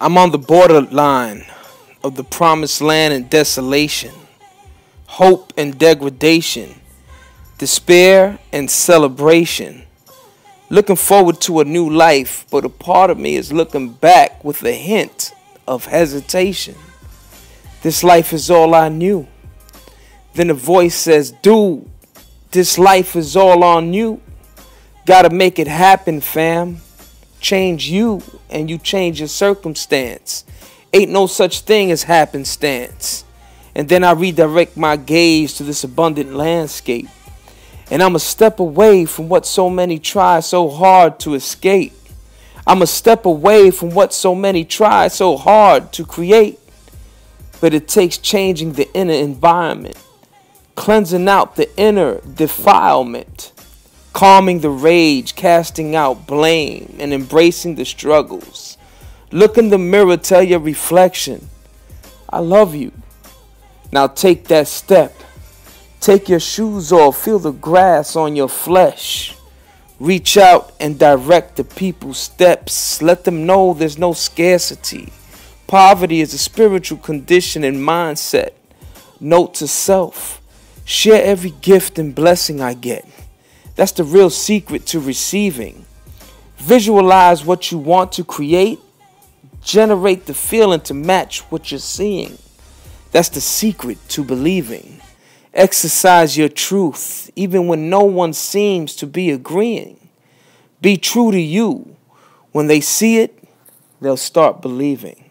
I'm on the borderline of the promised land and desolation, hope and degradation, despair and celebration. Looking forward to a new life, but a part of me is looking back with a hint of hesitation. This life is all I knew. Then a voice says, dude, this life is all on you. Gotta make it happen, fam. Change you and you change your circumstance. Ain't no such thing as happenstance. And then I redirect my gaze to this abundant landscape. And I'm a step away from what so many try so hard to escape. I'm a step away from what so many try so hard to create. But it takes changing the inner environment, cleansing out the inner defilement, calming the rage, casting out blame, and embracing the struggles. Look in the mirror, tell your reflection, I love you. Now take that step. Take your shoes off, feel the grass on your flesh. Reach out and direct the people's steps. Let them know there's no scarcity. Poverty is a spiritual condition and mindset. Note to self, share every gift and blessing I get. That's the real secret to receiving. Visualize what you want to create. Generate the feeling to match what you're seeing. That's the secret to believing. Exercise your truth, even when no one seems to be agreeing. Be true to you. When they see it, they'll start believing.